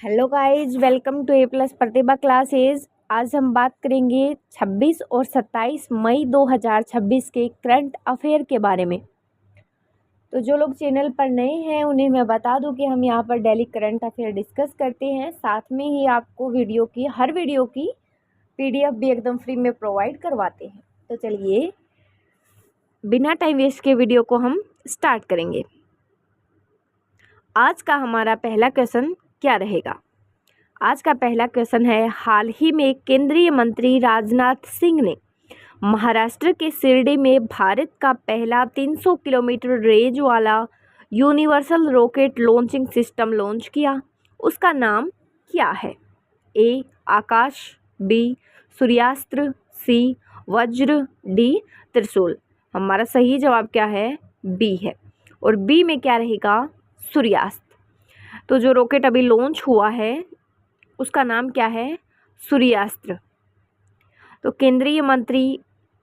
Hello guys, welcome to A plus Pratibha classes. आज हम बात करेंगे 26 और 27 मई 2026 के करंट अफेयर के बारे में। तो जो लोग चैनल पर नए हैं उन्हें मैं बता दूं कि हम यहां पर डेली करंट अफेयर डिस्कस करते हैं, साथ में ही आपको हर वीडियो की पीडीएफ भी एकदम फ्री में प्रोवाइड करवाते हैं। तो चलिए बिना टाइम वेस्ट के वीडियो को हम स्टार्ट करेंगे। आज का हमारा पहला क्वेश्चन क्या रहेगा? आज का पहला क्वेश्चन है, हाल ही में केंद्रीय मंत्री राजनाथ सिंह ने महाराष्ट्र के शिरडी में भारत का पहला 300 किलोमीटर रेंज वाला universal rocket launching system launch किया। उसका नाम क्या है? ए आकाश, बी सूर्यास्त्र, सी वज्र, डी त्रिशूल। हमारा सही जवाब क्या है? बी है। और बी में क्या रहेगा? सूर्यास्त्र। तो जो रॉकेट अभी लॉन्च हुआ है उसका नाम क्या है? सूर्यास्त्र। तो केंद्रीय मंत्री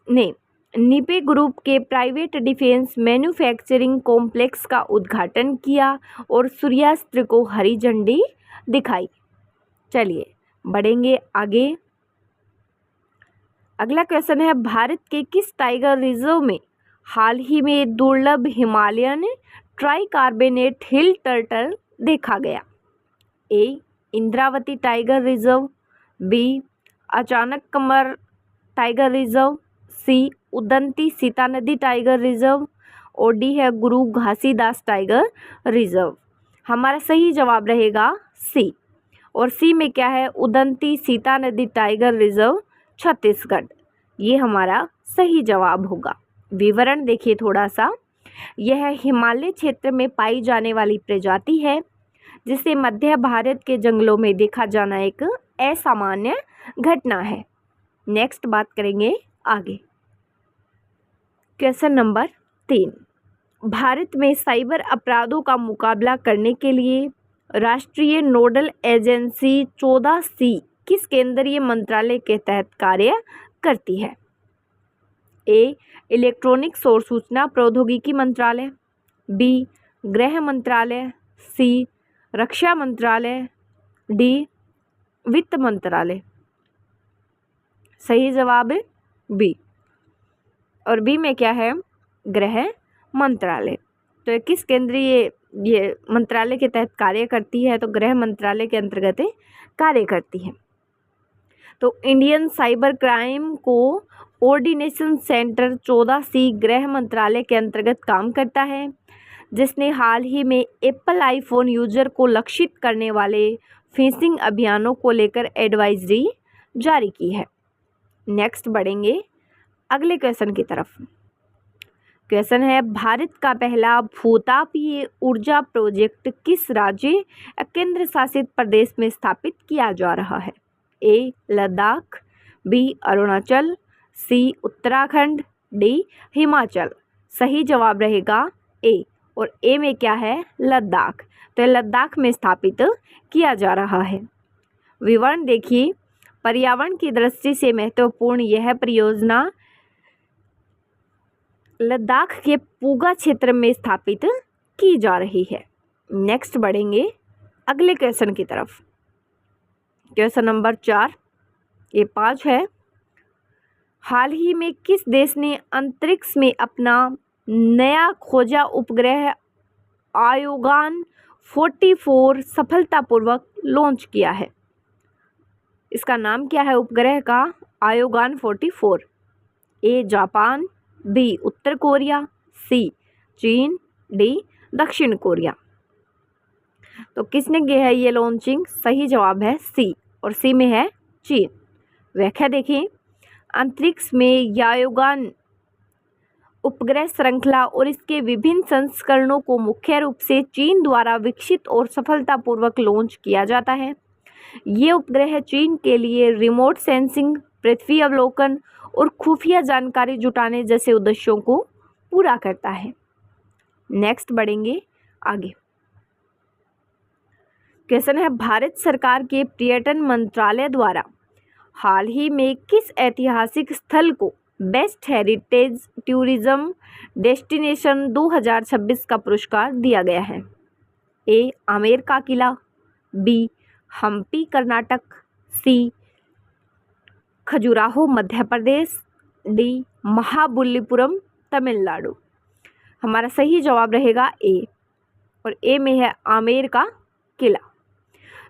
ने निपे ग्रुप के प्राइवेट डिफेंस मैन्युफैक्चरिंग कॉम्प्लेक्स का उद्घाटन किया और सूर्यास्त्र को हरी झंडी दिखाई। चलिए बढ़ेंगे आगे। अगला क्वेश्चन है, भारत के किस टाइगर रिजर्व में हाल ही में दुर्लभ हिमालयन ट्राइकार्बोनेट हिल टर्टल देखा गया? ए इंद्रावती टाइगर रिजर्व, बी अचानक कमर टाइगर रिजर्व, सी उदंती सीता नदी टाइगर रिजर्व और डी है गुरु घासीदास टाइगर रिजर्व। हमारा सही जवाब रहेगा सी। और सी में क्या है? उदंती सीता नदी टाइगर रिजर्व छत्तीसगढ़। ये हमारा सही जवाब होगा। विवरण देखिए थोड़ा सा। यह हिमालय क्षेत्र में पाई जाने वाली प्रजाति है जिसे मध्य भारत के जंगलों में देखा जाना एक असामान्य घटना है। नेक्स्ट बात करेंगे आगे। क्वेश्चन नंबर 3, भारत में साइबर अपराधों का मुकाबला करने के लिए राष्ट्रीय नोडल एजेंसी 14C किस केंद्रीय मंत्रालय के तहत कार्य करती है? ए इलेक्ट्रॉनिक्स और सूचना प्रौद्योगिकी मंत्रालय, बी गृह मंत्रालय, सी रक्षा मंत्रालय, डी वित्त मंत्रालय। सही जवाब है बी। और बी में क्या है? गृह मंत्रालय। तो किस केंद्रीय ये मंत्रालय के तहत कार्य करती है? तो गृह मंत्रालय के अंतर्गत कार्य करती है। तो Indian cyber crime coordination centre 14C गृह मंत्रालय के अंतर्गत काम करता है, जिसने हाल ही में एप्पल आईफोन यूजर को लक्षित करने वाले फिशिंग अभियानों को लेकर एडवाइजरी जारी की है। नेक्स्ट बढ़ेंगे अगले क्वेश्चन की तरफ। क्वेश्चन है, भारत का पहला भूतापीय ऊर्जा प्रोजेक्ट किस राज्य या केंद्र शासित प्रदेश में स्थापित किया जा रहा है? ए लद्दाख, बी अरुणाचल, सी उत्तराखंड, डी हिमाचल। सही जवाब रहेगा ए। और ए में क्या है? लद्दाख। तो लद्दाख में स्थापित किया जा रहा है। विवरण देखिए। पर्यावरण की दृष्टि से महत्वपूर्ण यह परियोजना लद्दाख के पूगा क्षेत्र में स्थापित की जा रही है। नेक्स्ट बढ़ेंगे अगले क्वेश्चन की तरफ। क्वेश्चन नंबर 4, ये 5 है। हाल ही में किस देश ने अंतरिक्ष में अपना नया खोजा उपग्रह आयोगान 44 सफलतापूर्वक लॉन्च किया है? इसका नाम क्या है उपग्रह का? आयोगान 44। ए जापान, बी उत्तर कोरिया, सी चीन, डी दक्षिण कोरिया। तो किसने किया है ये लॉन्चिंग? सही जवाब है सी। और सी में है चीन। व्याख्या देखिए। अंतरिक्ष में याओगान उपग्रह श्रृंखला और इसके विभिन्न संस्करणों को मुख्य रूप से चीन द्वारा विकसित और सफलतापूर्वक लॉन्च किया जाता है। ये उपग्रह चीन के लिए रिमोट सेंसिंग, पृथ्वी अवलोकन और खुफिया जानकारी जुटाने जैसे उद्देश्यों को पूरा करता है। नेक्स्ट बढ़ेंगे आगे। क्वेश्चन है, भारत सरकार के पर्यटन मंत्रालय द्वारा हाल ही में किस ऐतिहासिक स्थल को बेस्ट हेरिटेज टूरिज्म डेस्टिनेशन 2026 का पुरस्कार दिया गया है? ए आमेर का किला, बी हम्पी कर्नाटक, सी खजुराहो मध्य प्रदेश, डी महाबलीपुरम तमिलनाडु। हमारा सही जवाब रहेगा ए, और ए में है आमेर का किला।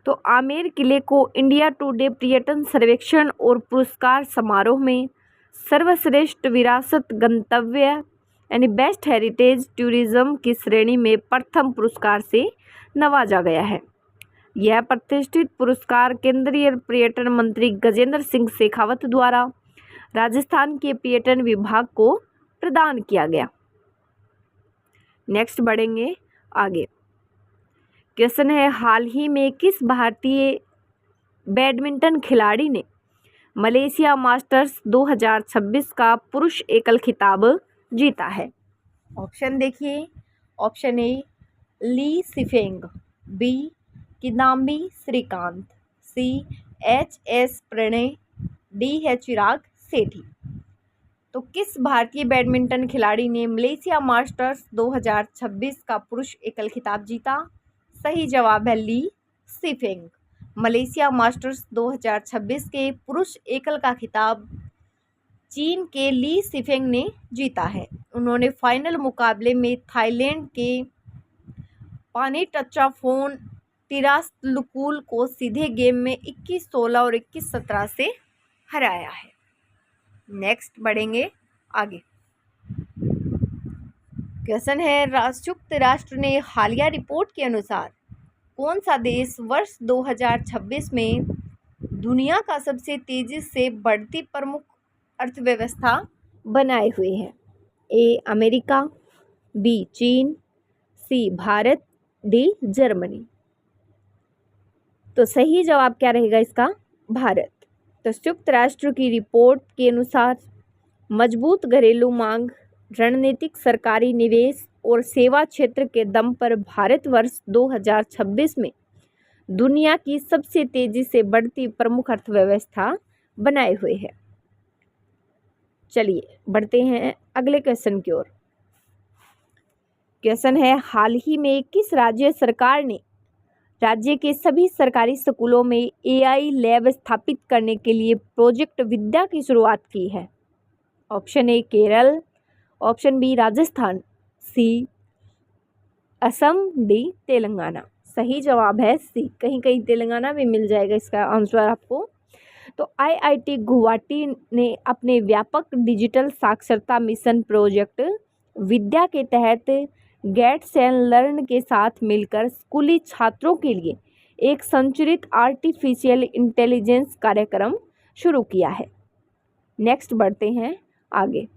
तो आमेर किले को इंडिया टुडे पर्यटन सर्वेक्षण और पुरस्कार समारोह में सर्वश्रेष्ठ विरासत गंतव्य यानी बेस्ट हेरिटेज टूरिज्म की श्रेणी में प्रथम पुरस्कार से नवाजा गया है। यह प्रतिष्ठित पुरस्कार केंद्रीय पर्यटन मंत्री गजेंद्र सिंह शेखावत द्वारा राजस्थान के पर्यटन विभाग को प्रदान किया गया। नेक्स्ट बढ़ेंगे आगे। क्वेश्चन है, हाल ही में किस भारतीय बैडमिंटन खिलाड़ी ने मलेशिया मास्टर्स 2026 का पुरुष एकल खिताब जीता है? ऑप्शन देखिए। Option A Li Shifeng, B Kidambi Srikanth, C H S. Prannoy, D है चिराग सेठी। तो किस भारतीय बैडमिंटन खिलाड़ी ने मलेशिया मास्टर्स 2026 का पुरुष एकल खिताब जीता? सही जवाब है ली सिफेंग। मलेशिया मास्टर्स 2026 के पुरुष एकल का खिताब चीन के ली सिफेंग ने जीता है। उन्होंने फाइनल मुकाबले में थाईलैंड के पानीटच्चाफोन तिरासलुकूल को सीधे गेम में 21-16 और 21-17 से हराया है। नेक्स्ट बढ़ेंगे आगे। क्वेश्चन है, संयुक्त राष्ट्र ने हालिया रिपोर्ट के अनुसार कौन सा देश वर्ष 2026 में दुनिया का सबसे तेजी से बढ़ती प्रमुख अर्थव्यवस्था बनाए हुए है? ए अमेरिका, बी चीन, सी भारत, डी जर्मनी। तो सही जवाब क्या रहेगा इसका? भारत। तो संयुक्त राष्ट्र की रिपोर्ट के अनुसार मजबूत घरेलू मांग, रणनीतिक सरकारी निवेश और सेवा क्षेत्र के दम पर भारत वर्ष 2026 में दुनिया की सबसे तेजी से बढ़ती प्रमुख अर्थव्यवस्था बनाए हुए है। चलिए बढ़ते हैं अगले क्वेश्चन की ओर। क्वेश्चन है, हाल ही में किस राज्य सरकार ने राज्य के सभी सरकारी स्कूलों में एआई लैब स्थापित करने के लिए प्रोजेक्ट विद्या की शुरुआत की है? Option A Kerala, option B Rajasthan, C Assam, D Telangana. सही जवाब है सी, कहीं कहीं तेलंगाना भी मिल जाएगा इसका आंसर आपको। तो आईआईटी गुवाहाटी ने अपने व्यापक डिजिटल साक्षरता मिशन प्रोजेक्ट विद्या के तहत गेट्स एंड लर्न के साथ मिलकर स्कूली छात्रों के लिए एक संरचित आर्टिफिशियल इंटेलिजेंस कार्यक्रम शुरू किया है। नेक्स्ट बढ़ते हैं आगे।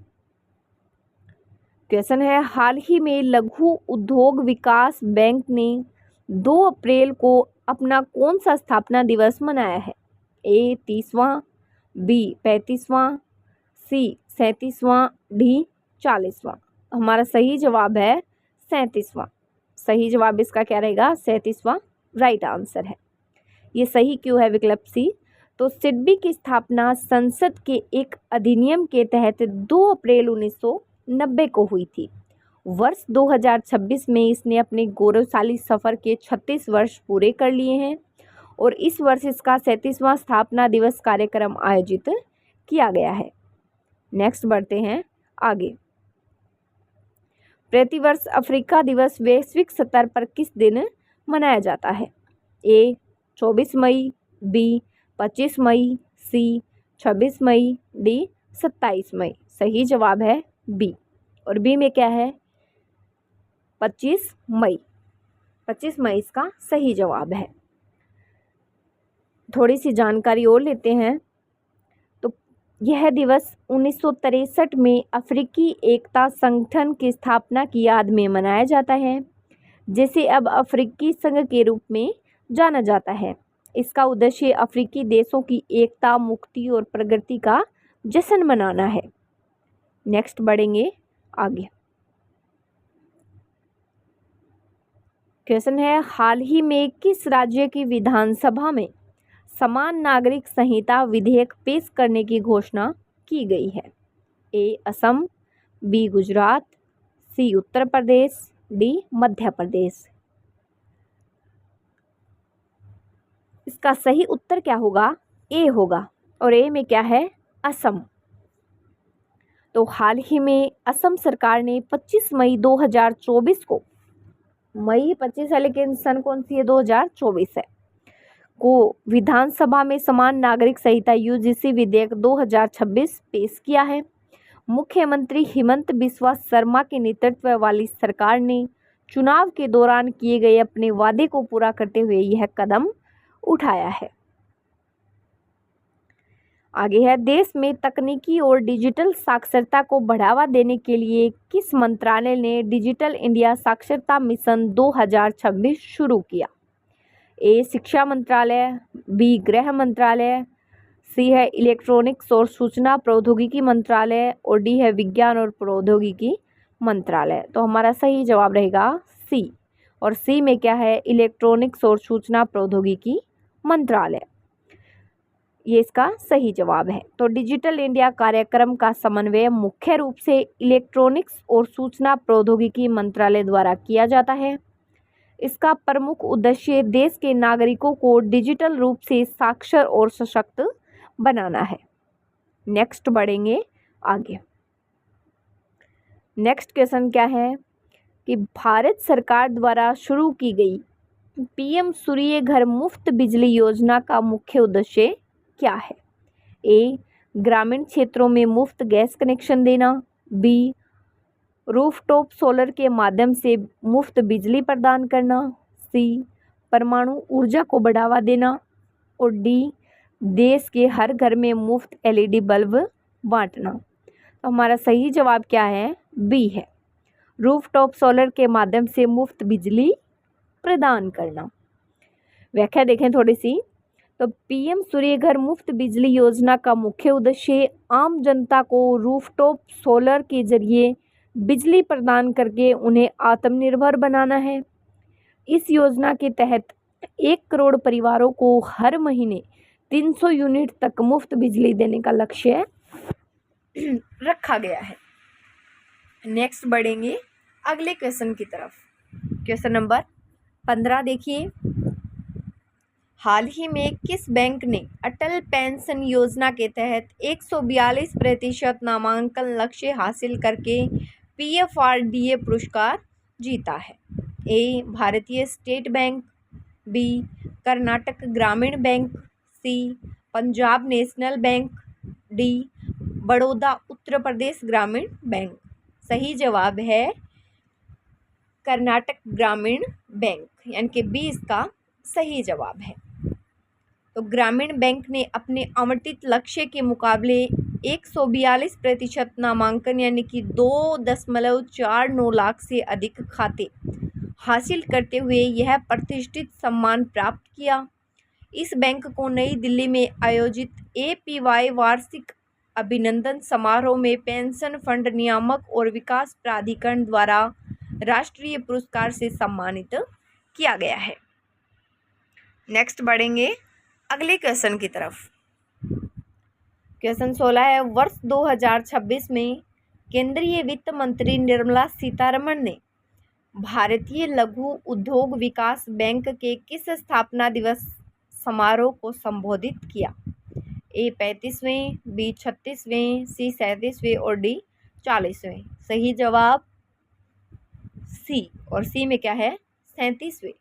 क्वेश्चन है, हाल ही में लघु उद्योग विकास बैंक ने 2 अप्रैल को अपना कौन सा स्थापना दिवस मनाया है? ए 30वां, बी 35वां, सी 37वां, डी 40वां। हमारा सही जवाब है 37वां। सही जवाब इसका क्या रहेगा? 37वां राइट आंसर है। ये सही क्यों है विकल्प सी? तो सिडबी की स्थापना संसद के एक अधिनियम के तहत 2 अप्रैल 1990 को हुई थी। वर्ष 2026 में इसने अपने गौरवशाली सफर के 36 वर्ष पूरे कर लिए हैं और इस वर्ष इसका 37वां स्थापना दिवस कार्यक्रम आयोजित किया गया है। नेक्स्ट बढ़ते हैं आगे। प्रतिवर्ष अफ्रीका दिवस वैश्विक स्तर पर किस दिन मनाया जाता है? ए 24 मई, बी 25 मई, सी 26 मई, डी 27 मई। सही जवाब है बी, और बी में क्या है? 25 मई। 25 मई इसका सही जवाब है। थोड़ी सी जानकारी और लेते हैं। तो यह दिवस 1963 में अफ्रीकी एकता संगठन की स्थापना की याद में मनाया जाता है, जिसे अब अफ्रीकी संघ के रूप में जाना जाता है। इसका उद्देश्य अफ्रीकी देशों की एकता, मुक्ति और प्रगति का जश्न मनाना है। नेक्स्ट बढ़ेंगे आगे। क्वेश्चन है, हाल ही में किस राज्य की विधानसभा में समान नागरिक संहिता विधेयक पेश करने की घोषणा की गई है? ए असम, बी गुजरात, सी उत्तर प्रदेश, डी मध्य प्रदेश। इस इसका सही उत्तर क्या होगा? ए होगा। और ए में क्या है? असम। तो हाल ही में असम सरकार ने 25 मई 2024 को, मई 25 है लेकिन सन कौन सी है? 2024 है, को विधानसभा में समान नागरिक संहिता यूजीसी विधेयक 2026 पेश किया है। मुख्यमंत्री हिमंत बिस्वा शर्मा के नेतृत्व वाली सरकार ने चुनाव के दौरान किए गए अपने वादे को पूरा करते हुए यह कदम उठाया है। आगे है, देश में तकनीकी और डिजिटल साक्षरता को बढ़ावा देने के लिए किस मंत्रालय ने डिजिटल इंडिया साक्षरता मिशन 2026 शुरू किया? ए शिक्षा मंत्रालय, बी गृह मंत्रालय, सी है इलेक्ट्रॉनिक्स और सूचना प्रौद्योगिकी मंत्रालय और डी है विज्ञान और प्रौद्योगिकी मंत्रालय। तो हमारा सही जवाब रहेगा सी। और सी में क्या है? इलेक्ट्रॉनिक्स और सूचना प्रौद्योगिकी मंत्रालय, ये इसका सही जवाब है। तो डिजिटल इंडिया कार्यक्रम का समन्वय मुख्य रूप से इलेक्ट्रॉनिक्स और सूचना प्रौद्योगिकी मंत्रालय द्वारा किया जाता है। इसका प्रमुख उद्देश्य देश के नागरिकों को डिजिटल रूप से साक्षर और सशक्त बनाना है। नेक्स्ट बढ़ेंगे आगे। नेक्स्ट क्वेश्चन क्या है कि भारत सरकार द्वारा शुरू की गई पीएम सूर्य घर मुफ्त बिजली योजना का मुख्य उद्देश्य क्या है? ए ग्रामीण क्षेत्रों में मुफ्त गैस कनेक्शन देना, बी रूफटॉप सोलर के माध्यम से मुफ्त बिजली प्रदान करना, सी परमाणु ऊर्जा को बढ़ावा देना और डी देश के हर घर में मुफ्त एलईडी बल्ब बांटना। तो हमारा सही जवाब क्या है? बी है, रूफटॉप सोलर के माध्यम से मुफ्त बिजली प्रदान करना। व्याख्या देखें थोड़ी सी। तो पीएम सूर्य घर मुफ्त बिजली योजना का मुख्य उद्देश्य आम जनता को रूफटॉप सोलर के जरिए बिजली प्रदान करके उन्हें आत्मनिर्भर बनाना है। इस योजना के तहत 1 करोड़ परिवारों को हर महीने 300 यूनिट तक मुफ्त बिजली देने का लक्ष्य रखा गया है। नेक्स्ट बढ़ेंगे अगले क्वेश्चन की तरफ। क्वेश्चन नंबर 15 देखिए, हाल ही में किस बैंक ने अटल पेंशन योजना के तहत 142% नामांकन लक्ष्य हासिल करके पीएफआरडीए पुरस्कार जीता है? ए भारतीय state bank, B Karnataka Gramin bank, C Punjab national bank, D Baroda Uttar Pradesh Gramin bank. सही जवाब है कर्नाटक ग्रामीण बैंक, यानी कि बी इसका सही जवाब है। तो ग्रामीण बैंक ने अपने आवंटित लक्ष्य के मुकाबले 142% नामांकन यानी कि 2.49 लाख से अधिक खाते हासिल करते हुए यह प्रतिष्ठित सम्मान प्राप्त किया। इस बैंक को नई दिल्ली में आयोजित एपीवाई वार्षिक अभिनंदन समारोह में पेंशन फंड नियामक और विकास प्राधिकरण द्वारा राष्ट्रीय पुरस्कार से सम्मानित किया गया है। नेक्स्ट बढ़ेंगे अगले क्वेश्चन की तरफ। क्वेश्चन 16 है, वर्ष 2026 में केंद्रीय वित्त मंत्री निर्मला सीतारमण ने भारतीय लघु उद्योग विकास बैंक के किस स्थापना दिवस समारोह को संबोधित किया? ए 35वें, बी 36वें, सी 37वें और डी 40वें। सही जवाब सी, और सी में क्या है? 37वें।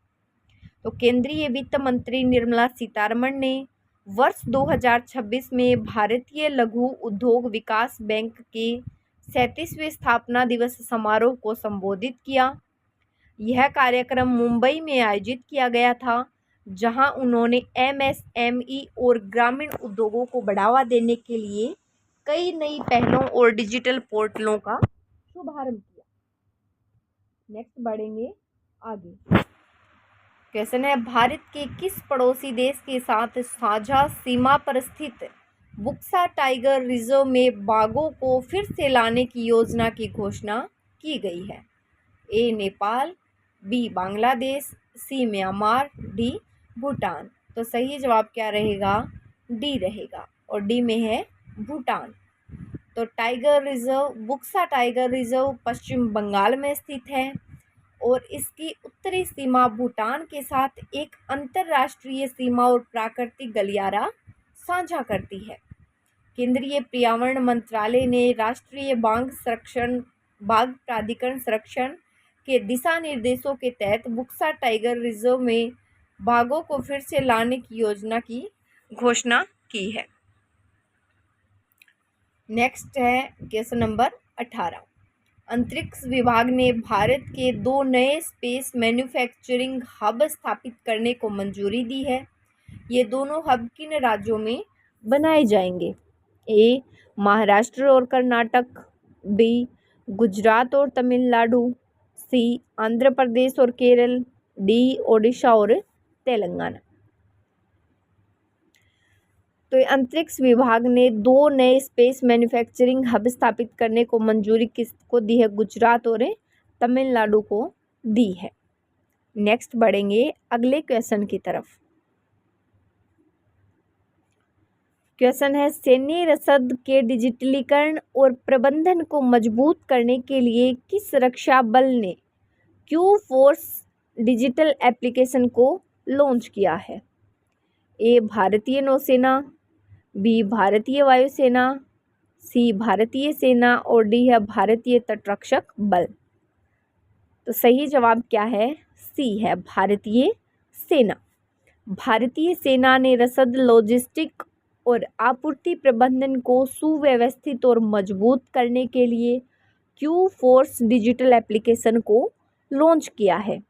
तो केंद्रीय वित्त मंत्री निर्मला सीतारमण ने वर्ष 2026 में भारतीय लघु उद्योग विकास बैंक के 37वें स्थापना दिवस समारोह को संबोधित किया। यह कार्यक्रम मुंबई में आयोजित किया गया था, जहां उन्होंने एमएसएमई और ग्रामीण उद्योगों को बढ़ावा देने के लिए कई नई पहलों और डिजिटल पोर्टलों का शुभारंभ किया। नेक्स्ट बढ़ेंगे आगे। क्वेश्चन है, भारत के किस पड़ोसी देश के साथ साझा सीमा पर स्थित बुक्सा टाइगर रिजर्व में बाघों को फिर से लाने की योजना की घोषणा की गई है? ए नेपाल, बी बांग्लादेश, सी म्यांमार, डी भूटान। तो सही जवाब क्या रहेगा? डी रहेगा, और डी में है भूटान। तो tiger reserve, Buxa tiger reserve Paschim Bangal में स्थित है और इसकी उत्तरी सीमा भूटान के साथ एक अंतर्राष्ट्रीय सीमा और प्राकृतिक गलियारा साझा करती है। केंद्रीय पर्यावरण मंत्रालय ने राष्ट्रीय बाघ प्राधिकरण संरक्षण के दिशा निर्देशों के तहत बुक्सा टाइगर रिजर्व में बाघों को फिर से लाने की योजना की घोषणा की है। नेक्स्ट है क्वेश्चन नंबर 18। अंतरिक्ष विभाग ने भारत के 2 नए स्पेस मैन्युफैक्चरिंग हब स्थापित करने को मंजूरी दी है। ये दोनों हब किन राज्यों में बनाए जाएंगे? ए महाराष्ट्र और कर्नाटक, बी गुजरात और तमिलनाडु, सी आंध्र प्रदेश और केरल, डी ओडिशा और तेलंगाना। तो अंतरिक्ष विभाग ने 2 नए स्पेस मैन्युफैक्चरिंग हब स्थापित करने को मंजूरी किसको दी है? गुजरात और तमिलनाडु को दी है। नेक्स्ट बढ़ेंगे अगले क्वेश्चन की तरफ। क्वेश्चन है सैन्य रसद के डिजिटलीकरण और प्रबंधन को मजबूत करने के लिए किस रक्षा बल ने क्यू फोर्स डिजिटल एप्लीकेशन को लॉन्च किया है? ए भारतीय नौसेना, बी भारतीय वायुसेना, सी भारतीय सेना और डी है भारतीय तटरक्षक बल। तो सही जवाब क्या है? सी है भारतीय सेना। भारतीय सेना ने रसद, लॉजिस्टिक और आपूर्ति प्रबंधन को सुव्यवस्थित और मजबूत करने के लिए क्यू फोर्स डिजिटल एप्लीकेशन को लॉन्च किया है।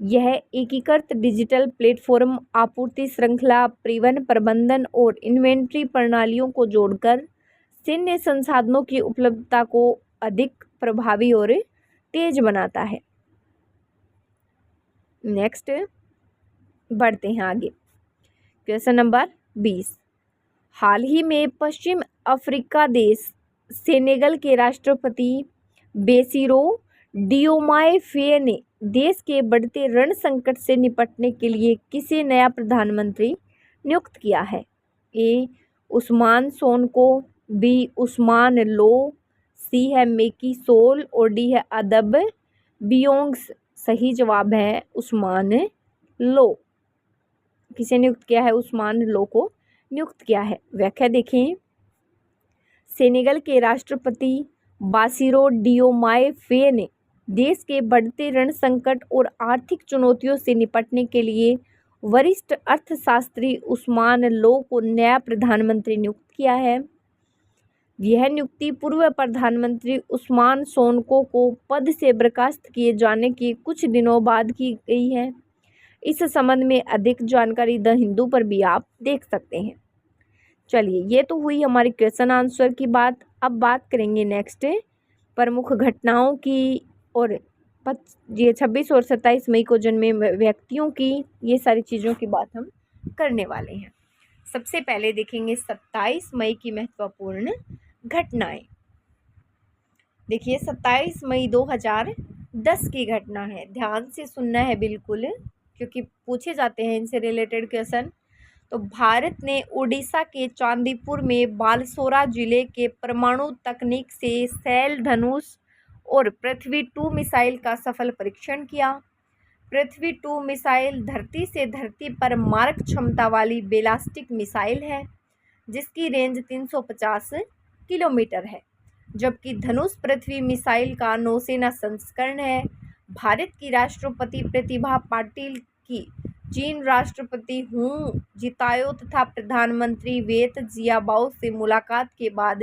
यह एकीकृत डिजिटल प्लेटफॉर्म आपूर्ति श्रृंखला, परिवहन प्रबंधन और इन्वेंट्री प्रणालियों को जोड़कर सैन्य संसाधनों की उपलब्धता को अधिक प्रभावी और तेज बनाता है। नेक्स्ट बढ़ते हैं आगे। Question number 20। हाल ही में पश्चिम अफ्रीका देश सेनेगल के राष्ट्रपति बेसिरो डियोमाए फेय ने देश के बढ़ते ऋण संकट से निपटने के लिए किसे नया प्रधानमंत्री नियुक्त किया है? ए उस्मान सोनको, बी उस्मान लो, सी है मेकी सोल और डी है अदब बियोंग्स। सही जवाब है उस्मान लो। किसे नियुक्त किया है? उस्मान लो को नियुक्त किया है। व्याख्या देखें। सेनेगल के राष्ट्रपति बासिरो डियोमाए फेय ने देश के बढ़ते ऋण संकट और आर्थिक चुनौतियों से निपटने के लिए वरिष्ठ अर्थशास्त्री उस्मान लो को नया प्रधानमंत्री नियुक्त किया है। यह नियुक्ति पूर्व प्रधानमंत्री उस्मान सोनको को पद से बर्खास्त किए जाने के कुछ दिनों बाद की गई है। इस संबंध में अधिक जानकारी द हिंदू पर भी आप देख सकते हैं। चलिए, ये तो हुई हमारी क्वेश्चन आंसर की बात। अब बात करेंगे नेक्स्ट प्रमुख घटनाओं की और ये 26 और 27 मई को जन्मे व्यक्तियों की, ये सारी चीज़ों की बात हम करने वाले हैं। सबसे पहले देखेंगे 27 मई की महत्वपूर्ण घटनाएं। देखिए 27 मई 2010 की घटना है, ध्यान से सुनना है बिल्कुल, क्योंकि पूछे जाते हैं इनसे रिलेटेड क्वेश्चन। तो भारत ने उड़ीसा के चांदीपुर में बालसोरा जिले के परमाणु तकनीक से शैल धनुष और पृथ्वी 2 मिसाइल का सफल परीक्षण किया। पृथ्वी 2 मिसाइल धरती से धरती पर मारक क्षमता वाली बैलिस्टिक मिसाइल है, जिसकी रेंज 350 किलोमीटर है, जबकि धनुष पृथ्वी मिसाइल का नौसेना संस्करण है। भारत की राष्ट्रपति प्रतिभा पाटिल की चीन राष्ट्रपति हू जिताओ तथा प्रधानमंत्री वेत जियाबाओ से मुलाकात के बाद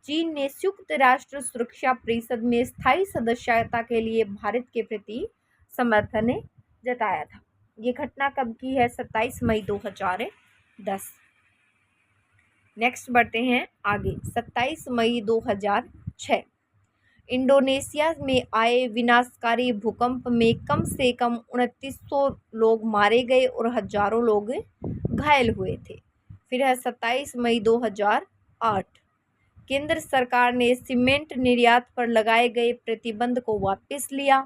चीन ने संयुक्त राष्ट्र सुरक्षा परिषद में स्थायी सदस्यता के लिए भारत के प्रति समर्थन जताया था। ये घटना कब की है? 27 मई 2010। नेक्स्ट बढ़ते हैं आगे। 27 मई 2006 इंडोनेशिया में आए विनाशकारी भूकंप में कम से कम 2900 लोग मारे गए और हजारों लोग घायल हुए थे। फिर है 27 मई 2008 केंद्र सरकार ने सीमेंट निर्यात पर लगाए गए प्रतिबंध को वापस लिया।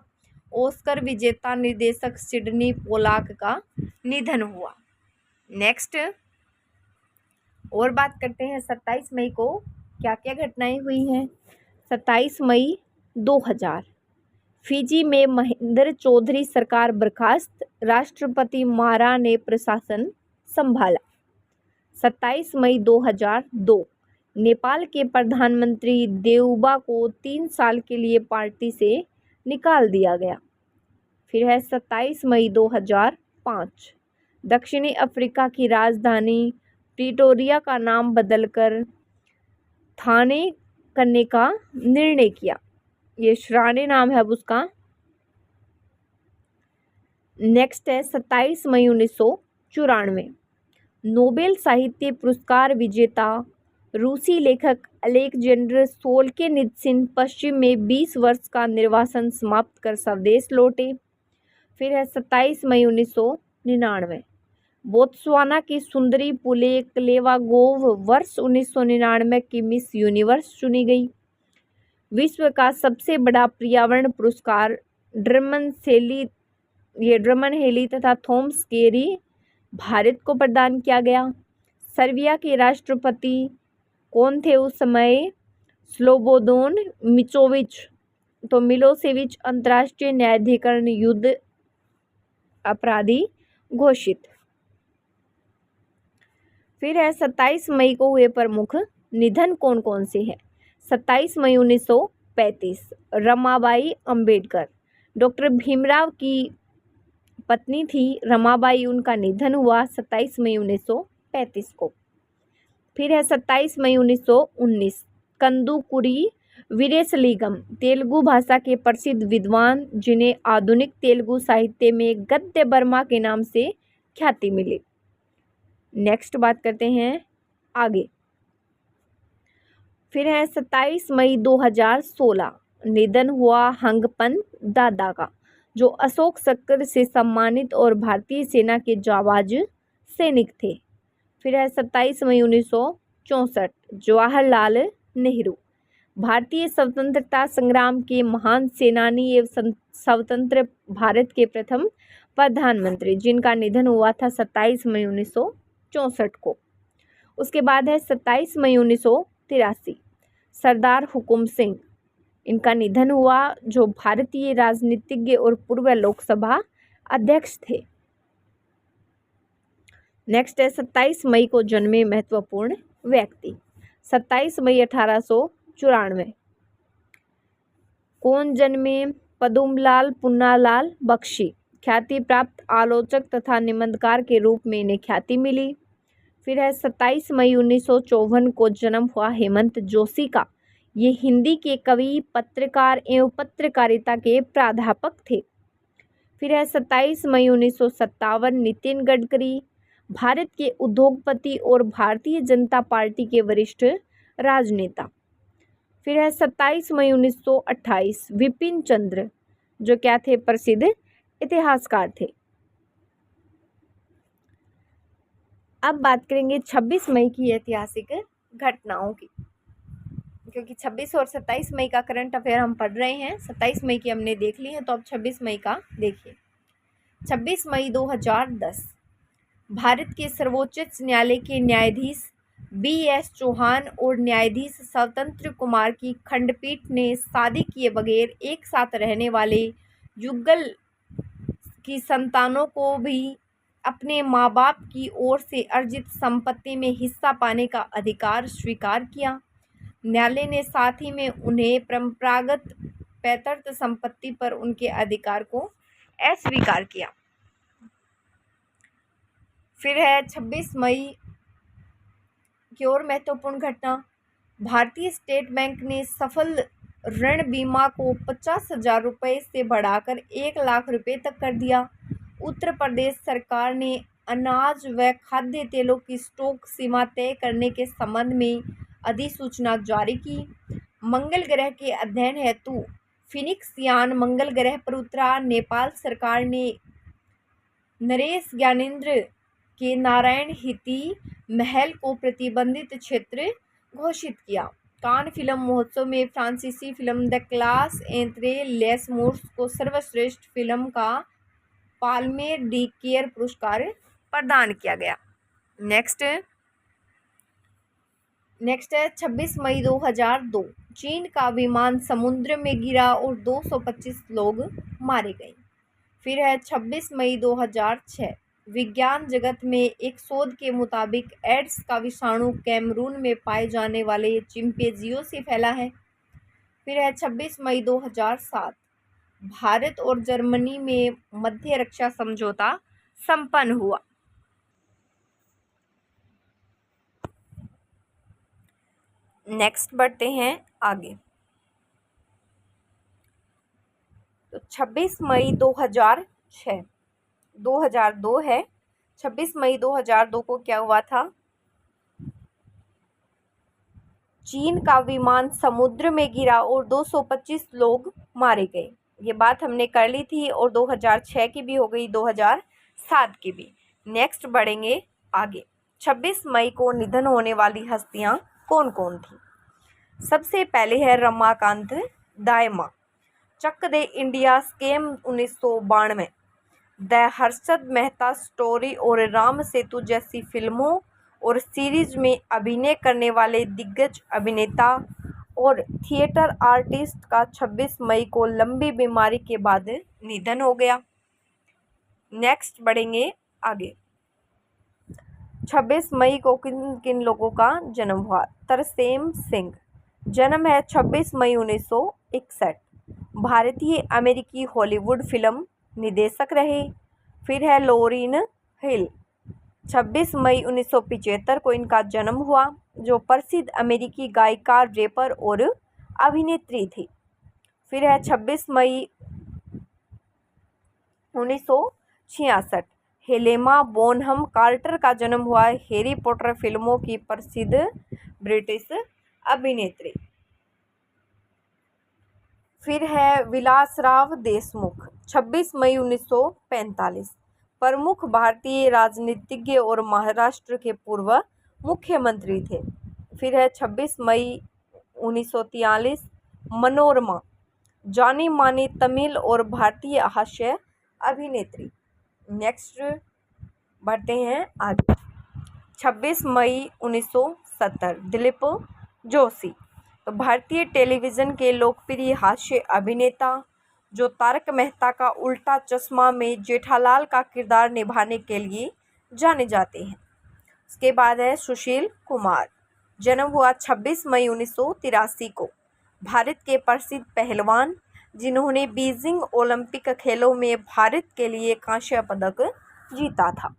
ऑस्कर विजेता निर्देशक सिडनी पोलाक का निधन हुआ। नेक्स्ट और बात करते हैं 27 मई को क्या क्या घटनाएं हुई हैं। 27 मई 2000 फिजी में महेंद्र चौधरी सरकार बर्खास्त, राष्ट्रपति मारा ने प्रशासन संभाला। 27 मई 2002 नेपाल के प्रधानमंत्री देउबा को 3 साल के लिए पार्टी से निकाल दिया गया। फिर है 27 मई 2005 दक्षिणी अफ्रीका की राजधानी प्रिटोरिया का नाम बदलकर थाने करने का निर्णय किया। ये श्राने नाम है अब उसका। नेक्स्ट है 27 मई 1994 नोबेल साहित्य पुरस्कार विजेता रूसी लेखक अलेक्जेंडर सोल्केनित्सिन पश्चिम में 20 वर्ष का निर्वासन समाप्त कर स्वदेश लौटे। फिर है 27 मई 1999 बोत्सवाना की सुंदरी पुले क्लेवागोव वर्ष 1999 की मिस यूनिवर्स चुनी गई। विश्व का सबसे बड़ा पर्यावरण पुरस्कार ड्रमन हेली तथा थॉमस केरी भारत को प्रदान किया गया। सर्बिया के राष्ट्रपति कौन थे उस समय? स्लोबोदन मिलोसेविच अंतर्राष्ट्रीय न्यायाधिकरण युद्ध अपराधी घोषित। फिर है 27 मई को हुए प्रमुख निधन कौन कौन से हैं? 27 मई 1935 रमाबाई अंबेडकर, डॉक्टर भीमराव की पत्नी थी रमाबाई, उनका निधन हुआ 27 मई 1935 को। फिर है 27 मई 1919 कंदुकुरी वीरेशलिंगम तेलुगु भाषा के प्रसिद्ध विद्वान जिन्हें आधुनिक तेलुगु साहित्य में गद्य बर्मा के नाम से ख्याति मिली। नेक्स्ट बात करते हैं आगे। फिर है 27 मई 2016 निधन हुआ हंगपन दादा का, जो अशोक चक्र से सम्मानित और भारतीय सेना के जाबाज सैनिक थे। फिर है 27 मई 1964 जवाहरलाल नेहरू, भारतीय स्वतंत्रता संग्राम के महान सेनानी एवं स्वतंत्र भारत के प्रथम प्रधानमंत्री, जिनका निधन हुआ था 27 मई 1964 को। उसके बाद है 27 मई 1983 सरदार हुकुम सिंह, इनका निधन हुआ, जो भारतीय राजनीतिज्ञ और पूर्व लोकसभा अध्यक्ष थे। नेक्स्ट है 27 मई को जन्मे महत्वपूर्ण व्यक्ति। 27 मई 1894 कौन जन्मे? पदुमलाल पुन्नालाल बख्शी, ख्याति प्राप्त आलोचक तथा निबंधकार के रूप में इन्हें ख्याति मिली। फिर है 27 मई 1954 को जन्म हुआ हेमंत जोशी का, ये हिंदी के कवि, पत्रकार एवं पत्रकारिता के प्राध्यापक थे। फिर है 27 मई 1957 नितिन गडकरी, भारत के उद्योगपति और भारतीय जनता पार्टी के वरिष्ठ राजनेता। फिर है 27 मई 1928 विपिन चंद्र, जो क्या थे? प्रसिद्ध इतिहासकार थे। अब बात करेंगे 26 मई की ऐतिहासिक घटनाओं की, क्योंकि 26 और 27 मई का करंट अफेयर हम पढ़ रहे हैं। 27 मई की हमने देख ली है, तो अब 26 मई का देखिए। 26 मई 2010 भारत के सर्वोच्च न्यायालय के न्यायाधीश BS चौहान और न्यायाधीश स्वतंत्र कुमार की खंडपीठ ने शादी किए बगैर एक साथ रहने वाले युगल की संतानों को भी अपने माँ बाप की ओर से अर्जित संपत्ति में हिस्सा पाने का अधिकार स्वीकार किया। न्यायालय ने साथ ही में उन्हें परंपरागत पैतृक संपत्ति पर उनके अधिकार को अस्वीकार किया। फिर है 26 मई की और महत्वपूर्ण घटना, भारतीय स्टेट बैंक ने सफल ऋण बीमा को 50,000 रुपये से बढ़ाकर 1 लाख रुपये तक कर दिया। उत्तर प्रदेश सरकार ने अनाज व खाद्य तेलों की स्टॉक सीमा तय करने के संबंध में अधिसूचना जारी की। मंगल ग्रह के अध्ययन हेतु फिनिक्स यान मंगल ग्रह पर उतरा। नेपाल सरकार ने नरेश ज्ञानेंद्र के नारायण हिती महल को प्रतिबंधित क्षेत्र घोषित किया। कान फिल्म महोत्सव में फ्रांसीसी film the class entre les murs को सर्वश्रेष्ठ फिल्म का पाल्मे डी केयर पुरस्कार प्रदान किया गया। नेक्स्ट है 26 मई 2002 चीन का विमान समुद्र में गिरा और 225 लोग मारे गए। फिर है 26 मई 2006, विज्ञान जगत में एक शोध के मुताबिक एड्स का विषाणु कैमरून में पाए जाने वाले चिंपैंजियों से फैला है। फिर है 26 मई 2007, भारत और जर्मनी में मध्य रक्षा समझौता संपन्न हुआ। नेक्स्ट बढ़ते हैं आगे। तो 26 मई 2006, 2002 है। 26 मई 2002 को क्या हुआ था? चीन का विमान समुद्र में गिरा और 225 लोग मारे गए। ये बात हमने कर ली थी और 2006 की भी हो गई, 2007 की भी। नेक्स्ट बढ़ेंगे आगे। 26 मई को निधन होने वाली हस्तियां कौन कौन थी? सबसे पहले है Ramakant Dayama, Chak De India scam 1992, the Harshad Mehta story और राम सेतु जैसी फिल्मों और सीरीज में अभिनय करने वाले दिग्गज अभिनेता और थिएटर आर्टिस्ट का 26 मई को लंबी बीमारी के बाद निधन हो गया। नेक्स्ट बढ़ेंगे आगे। 26 मई को किन किन लोगों का जन्म हुआ? तरसेम सिंह, जन्म है 26 मई 1961, भारतीय अमेरिकी हॉलीवुड फिल्म निर्देशक रहे। फिर है लॉरेन हिल, 26 मई 1975 को इनका जन्म हुआ, जो प्रसिद्ध अमेरिकी गायिका, रैपर और अभिनेत्री थी। फिर है 26 मई 1966, हेलेना बोनहम कार्टर का जन्म हुआ, हैरी पॉटर फिल्मों की प्रसिद्ध ब्रिटिश अभिनेत्री। फिर है विलासराव देशमुख, 26 मई 1945, प्रमुख भारतीय राजनीतिज्ञ और महाराष्ट्र के पूर्व मुख्यमंत्री थे। फिर है 26 मई 1943, मनोरमा, जानी मानी तमिल और भारतीय हास्य अभिनेत्री। नेक्स्ट बढ़ते हैं आगे। 26 मई 1970, दिलीप जोशी, तो भारतीय टेलीविज़न के लोकप्रिय हास्य अभिनेता, जो तारक मेहता का उल्टा चश्मा में जेठालाल का किरदार निभाने के लिए जाने जाते हैं। उसके बाद है सुशील कुमार, जन्म हुआ 26 मई 1983 को, भारत के प्रसिद्ध पहलवान, जिन्होंने बीजिंग ओलंपिक खेलों में भारत के लिए कांस्य पदक जीता था।